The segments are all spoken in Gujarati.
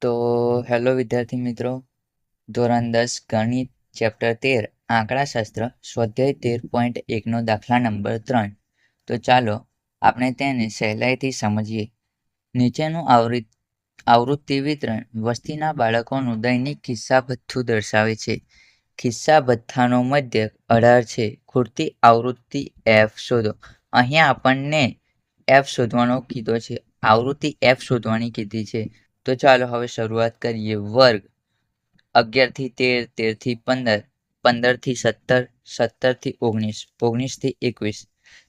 તો હેલો વિદ્યાર્થી મિત્રો, ધોરણ 10 ગણિત ચેપ્ટર 13 આંકડાશાસ્ત્ર સ્વાધ્યાય 13.1નો દાખલા નંબર 3. તો ચાલો આપણે તેને સહેલાઈથી સમજીએ. નીચેનું આવૃત્તિ વિતરણ વસ્તીના બાળકોનું દૈનિક ખિસ્સા ભથ્થું દર્શાવે છે. ખિસ્સા ભથ્થાનો મધ્યક 18 છે. ખૂટતી આવૃત્તિ F શોધો. અહીંયા આપણને F શોધવાનો કીધો છે, આવૃત્તિ F શોધવાની કીધી છે. તો ચાલો હવે શરૂઆત કરીએ. વર્ગ 11 થી 13, 13 થી 15, 15 થી 17, 17 થી 19, 19 થી 21,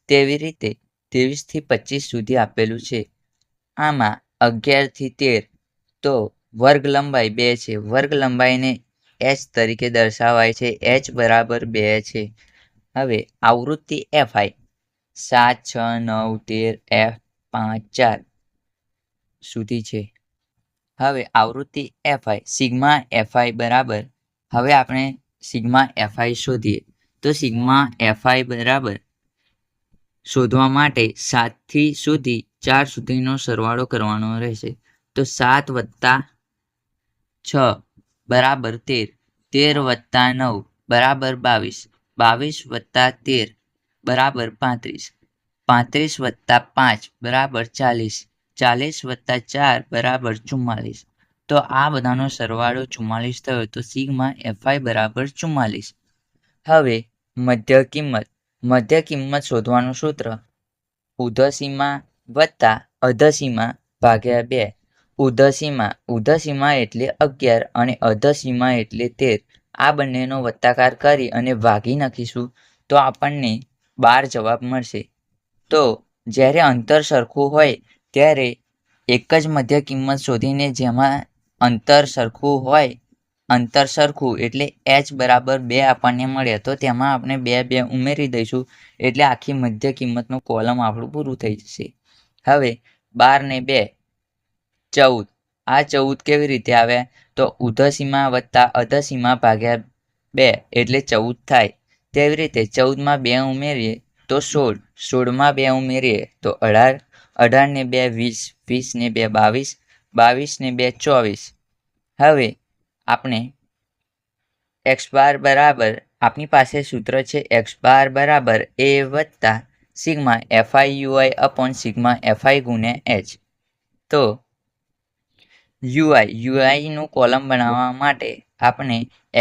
તેવી રીતે 23 થી 25 સુધી આપેલું છે. આમાં 11 થી 13 તો વર્ગ લંબાઈ 2 છે. વર્ગ લંબાઈને h તરીકે દર્શાવાય છે. h બરાબર 2 છે. હવે આવૃત્તિ fi 7, 6, 9, 13, f 5, 4 સુધી છે. હવે આવૃત્તિ fi સિગ્મા fi બરાબર, હવે આપણે સિગ્મા fi શોધીએ. તો સિગ્મા fi બરાબર શોધવા માટે 7 થી સુધી 4 સુધીનો સરવાળો કરવાનો રહેશે. તો 7 વત્તા 6 બરાબર 13, 13 વત્તા 9 બરાબર 22, 22 વત્તા 13 બરાબર 35, 35 વત્તા 5 બરાબર 40, 40 વત્તા 4 બરાબર 44. તો આ બધાનો સરવાળો 44 થયો. તો સિગ્મા fi બરાબર 44. હવે મધ્ય કિંમત શોધવાનું સૂત્ર ઉધ્ધસીમા વત્તા અધસીમા ભાગ્યા 2. ઉધ્ધસીમા એટલે 11 અને અધસીમા એટલે 13. આ બંનેનો વત્તાકાર કરી અને ભાગી નાખીશું તો આપણને 12 જવાબ મળશે. તો જ્યારે અંતર સરખું હોય ત્યારે એક જ મધ્ય કિંમત શોધીને જેમાં અંતર સરખું એટલે h બરાબર 2 આપણને મળે તો તેમાં આપણે 2 ઉમેરી દઈશું એટલે આખી મધ્ય કિંમતનું કોલમ આપણું પૂરું થઈ જશે. હવે 12 ને 2 14. આ 14 કેવી રીતે આવે? તો ઉધ્ધસીમા વત્તા અધસીમા ભાગ્યા 2 એટલે 14 થાય. તેવી રીતે 14માં 2 ઉમેરીએ તો 16, 16માં 2 ઉમેરીએ તો 18, 18 ને 2 20, 20 ને 2 22, 22 ને 2 24. હવે આપણે x બાર બરાબર, આપણી પાસે સૂત્ર છે x બાર બરાબર a વત્તા sigma fi upon sigma fi ગુણ્યા h. તો નું કોલમ બનાવવા માટે આપણે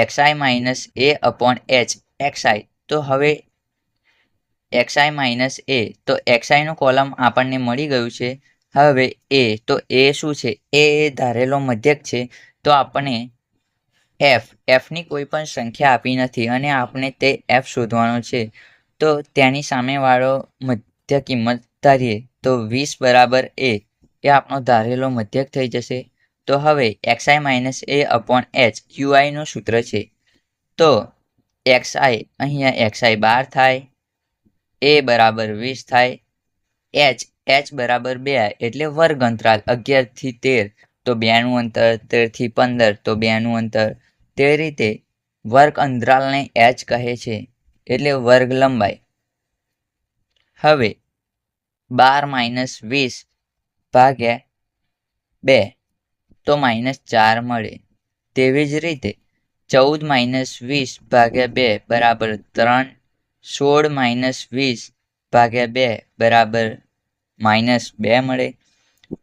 xi minus a upon h xi. તો હવે xi માઇનસ a, તો xi નું કોલમ આપણને મળી ગયું છે. હવે એ શું છે? એ ધારેલો મધ્યક છે. તો આપણે fની કોઈ પણ સંખ્યા આપી નથી અને આપણે તે f શોધવાનો છે. તો તેની સામેવાળો મધ્ય કિંમત ધારીએ તો 20 બરાબર એ આપણો ધારેલો મધ્યક થઈ જશે. તો હવે xi minus a upon h નું સૂત્ર છે. તો xi અહીંયા xi 12 થાય, a બરાબર 20 થાય, h બરાબર 2 એટલે વર્ગ અંતરાલ 11 થી 13 તો 2 નું અંતર, 13 થી 15 તો 2 નું અંતર. તે રીતે વર્ગ અંતરાલને h કહે છે એટલે વર્ગ લંબાઈ. હવે 12 માઇનસ 20 ભાગ્યા 2 તો -4 મળે. તેવી જ રીતે 14 માઇનસ 20 ભાગ્યા 2 બરાબર 3, 16 માઇનસ 20 ભાગ્યા 2 બરાબર -2 મળે,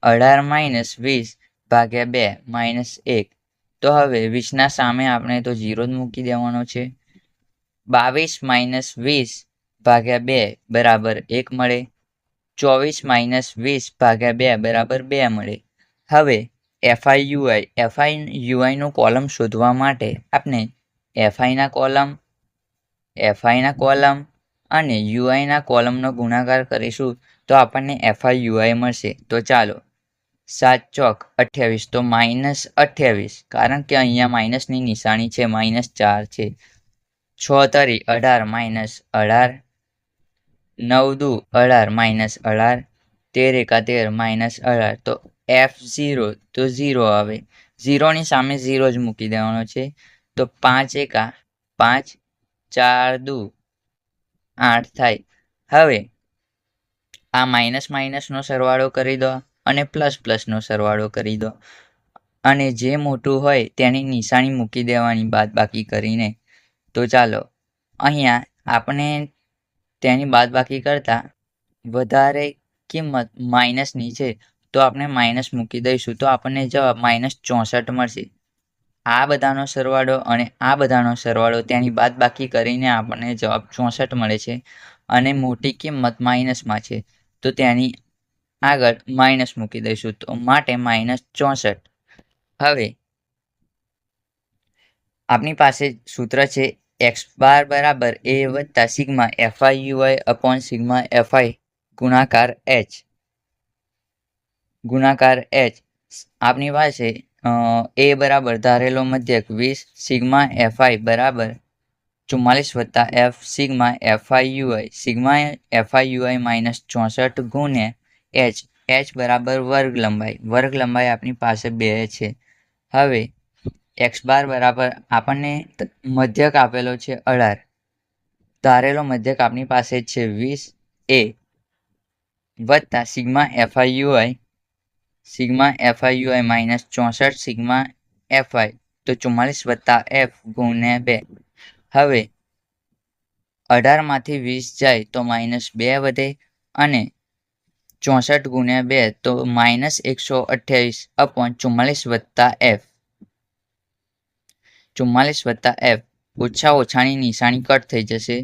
18 માઇનસ 20 ભાગ્યા 2 -1. તો હવે 20ના સામે આપણે તો 0 જ મૂકી દેવાનો છે. 22 માઇનસ 20 ભાગ્યા 2 બરાબર 1 મળે, 24 માઇનસ 20 ભાગ્યા 2 બરાબર 2 મળે. હવે fi નું કોલમ શોધવા માટે આપણે fiના કોલમ અને uiના કોલમનો ગુણાકાર કરીશું તો આપણને fi મળશે. તો ચાલો 7 ચોક 28 તો -28, કારણ કે અહીંયા માઇનસની નિશાની છે, -4 છે. 6 તરી 18 -18, 9 દુ 18 -18, 13 એકા 13 -18. તો f0 તો 0 આવે. 0ની સામે 0 જ મૂકી દેવાનો છે. તો 5 એકા 5, 4 દુ 8 થાય. હવે આ માઇનસનો સરવાળો કરી દો અને પ્લસનો સરવાળો કરી દો. અને જે મોટું હોય તેની નિશાની મૂકી દેવાની બાદબાકી કરીને. તો ચાલો અહીંયા આપણે તેની બાદબાકી કરતાં વધારે કિંમત માઇનસની છે તો આપણે માઇનસ મૂકી દઈશું તો આપણને જવાબ -64 મળશે. આ બધાનો સરવાળો અને આ બધાનો સરવાળો તેની બાદબાકી કરીને આપણને જવાબ 64 મળે છે અને મોટી કિંમત માઇનસમાં છે તો તેની આગળ માઇનસ મૂકી દઈશું તો માટે -64. હવે આપણી પાસે સૂત્ર છે x બાર બરાબર a વત્તા sigma FIUI upon sigma FI ગુણાકાર h. આપણી પાસે a બરાબર ધારેલો મધ્યક 20, સિગ્મા FI બરાબર 44 વત્તા f સિગ્મા FIUI -64 ગુણ્યા h બરાબર વર્ગ લંબાઈ આપણી પાસે 2 છે. હવે x બાર બરાબર આપણને મધ્યક આપેલો છે 18, ધારેલો મધ્યક આપણી પાસે છે 20 a વત્તા સિગ્મા FIUI -64 સિગ્મા FI તો 44 વત્તા f ગુણ્યા 2. હવે 18 માંથી 20 જાય તો -2 વધે અને 64 ગુણ્યા 2 તો -128 અપોન 44 વત્તા f. 44 વત્તા f ઓછાની નિશાની કટ થઈ જશે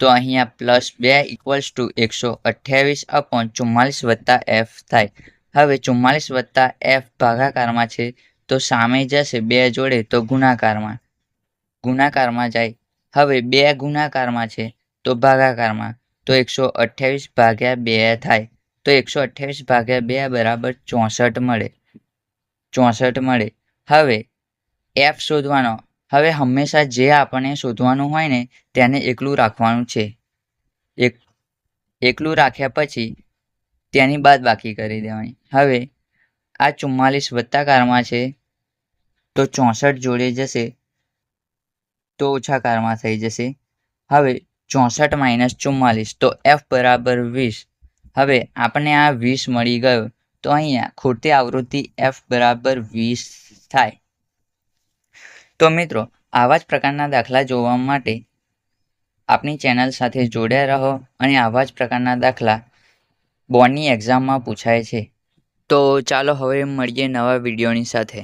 તો અહીંયા +2 = 128 અપોન 44 વત્તા f થાય. હવે 44 વત્તા f ભાગાકારમાં છે તો સામે જશે 2 જોડે તો ગુણાકારમાં જાય. હવે 2 ગુણાકારમાં છે તો ભાગાકારમાં તો 128 ભાગ્યા 2 થાય તો 128 ભાગ્યા 2 બરાબર 64 મળે. હવે f શોધવાનો. હવે હંમેશા જે આપણને શોધવાનું હોય ને તેને એકલું રાખવાનું છે. એકલું રાખ્યા પછી તેની બાદબાકી કરી દેવાની. હવે આ 44 વત્તાકારમાં છે તો 64 જોડે જશે તો ઓછાકારમાં થઈ જશે. હવે 64 - 44 તો f બરાબર 20. હવે આપણને આ 20 મળી ગયો તો અહીંયા ખોટી આવૃત્તિ f બરાબર 20 થાય. તો મિત્રો આવા જ પ્રકારના દાખલા જોવા માટે આપણી ચેનલ સાથે જોડ્યા રહો અને આવા જ પ્રકારના દાખલા બોર્ડની એક્ઝામમાં પૂછાય છે. તો ચાલો હવે મળીએ નવા વિડીયોની સાથે.